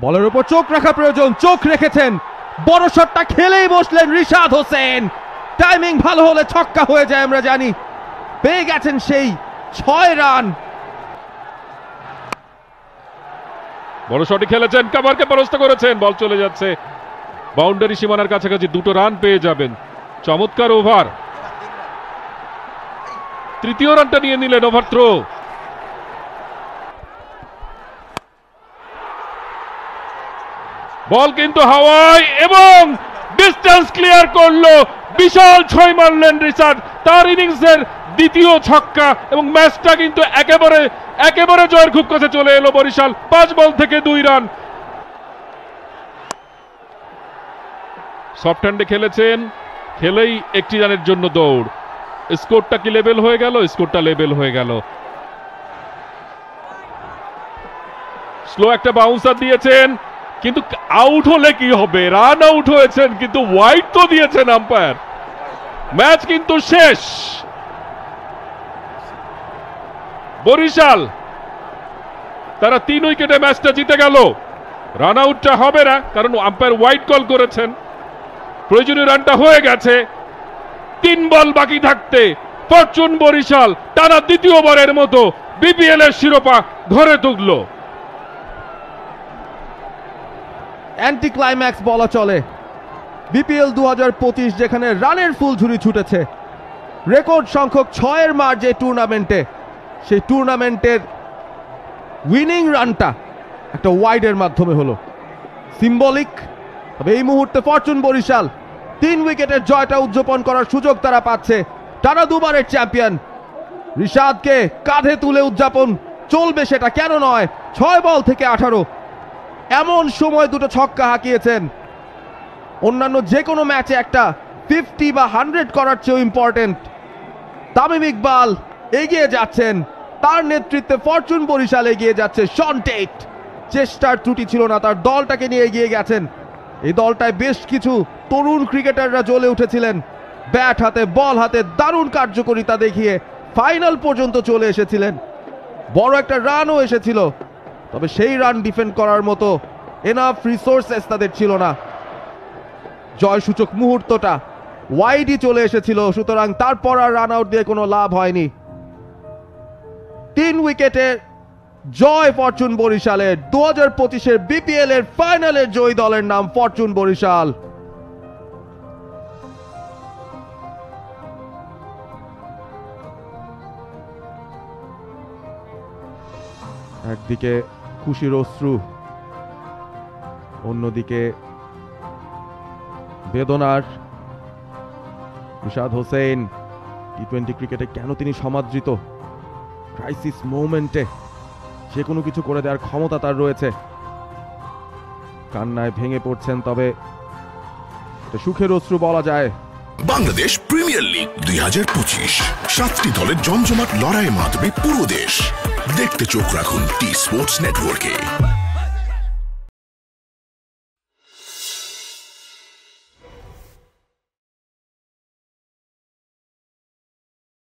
বলের উপর চোখ রাখা প্রয়োজন, চোখ রেখেছেন, বড় শটটা খেলেই বসলেন রিশাদ হোসেন। টাইমিং ভালো হলে ছক্কা হয়ে যায় আমরা জানি, পেয়ে গেছেন সেই 6 রান। বড় শটই খেলেছেন, কাভারকে পরাস্ত করেছেন, বল চলে যাচ্ছে বাউন্ডারি সীমানার কাছাকাছি, 2টো রান পেয়ে যাবেন। চমৎকার ওভার, তৃতীয় রানটা নিয়ে নিলেন ওভার থ্রো। বল কিন্তু হাওয়ায় এবং ডিস্টেন্স ক্লিয়ার করলো, বিশাল 6 মারলেন রিশাদ, তার ইনিংসের দ্বিতীয় ছক্কা এবং ম্যাচটা কিন্তু একেবারে জয়ের খুব কাছে চলে এলো বরিশাল। 5 বল থেকে 2 রান। সফট হ্যান্ডে খেলেছেন, খেলেই 1টি রানের জন্য দৌড়। স্কোরটা কি লেভেল হয়ে গেল? স্কোরটা লেভেল হয়ে গেল। স্লো একটা বাউন্সার দিয়েছেন, কিন্তু আউট হলে কি হবে? রান আউট হয়েছেন, কিন্তু ওয়াইড তো দিয়েছেন আম্পায়ার। ম্যাচ কিন্তু শেষ। বরিশাল তারা 3 উইকেটে ম্যাচটা জিতে গেল। রান আউটটা হবে না, কারণ আম্পায়ার ওয়াইড কল করেছেন। প্রয়োজনীয় রানটা হয়ে গেছে। 3 বল বাকি থাকতে ফরচুন বরিশাল টানা দ্বিতীয়বারের মতো বিপিএল এর শিরোপা ঘরে তুলল। অ্যান্টি ক্লাইম্যাক্স বলা চলে। বিপিএল 2025 যেখানে রানের ফুলঝুরি ছুটেছে, রেকর্ড সংখ্যক 6 মার যে টুর্নামেন্টে, সেই টুর্নামেন্টের উইনিং রানটা একটা ওয়াইডের মাধ্যমে হলো। সিম্বলিক। তবে এই মুহূর্তে ফরচুন বরিশাল 3 উইকেটের জয়টা উদযাপন করার সুযোগ তারা পাচ্ছে। টানা 2বারের চ্যাম্পিয়ন রিশাদকে কাঁধে তুলে উদযাপন চলবে, সেটা কেন নয়। 6 বল থেকে 18 এমন সময় 2টো ছক্কা হাঁকিয়েছেন। অন্যান্য যে কোনো ম্যাচে একটা 50 বা 100 করার চেয়েও ইম্পর্টেন্ট। তামিম ইকবাল এগিয়ে যাচ্ছেন, তার নেতৃত্বে ফরচুন বরিশাল এগিয়ে যাচ্ছে। শন টেট চেষ্টার ত্রুটি ছিল না, তার দলটাকে নিয়ে এগিয়ে গেছেন। এই দলটায় বেশ কিছু তরুণ ক্রিকেটাররা জ্বলে উঠেছিলেন, ব্যাট হাতে বল হাতে দারুণ কার্যকারিতা দেখিয়ে ফাইনাল পর্যন্ত চলে এসেছিলেন। বড় একটা রানও এসেছিল, তবে সেই রান ডিফেন্ড করার মতো এনাফ রিসোর্সেস তাদের ছিল না। জয়সূচক মুহূর্তটা ওয়াইডই চলে এসেছিল, সুতরাং তারপর আর রান আউট দিয়ে কোনো লাভ হয়নি। 3 উইকেটের জয় ফরচুন বরিশালের। 2025-এর বিপিএল এর ফাইনালের জয়ী দলের নাম ফরচুন বরিশাল। একদিকে খুশির অশ্রু, অন্যদিকে বেদনার। রিশাদ হোসেন টি20 ক্রিকেটে কেন তিনি সমাদৃত? ক্রাইসিস মোমেন্টে যে কোনো কিছু করে দেওয়ার ক্ষমতা তার রয়েছে। কান্নায় ভেঙে পড়ছেন, তবে সুখের অশ্রু বলা যায়। বাংলাদেশ প্রিমিয়ার লিগ 2025, 7টি দলের জমজমাট লড়াইয়ের মাধ্যমে পুরো দেশ দেখতে চোখ রাখুন টি স্পোর্টস নেটওয়ার্কে।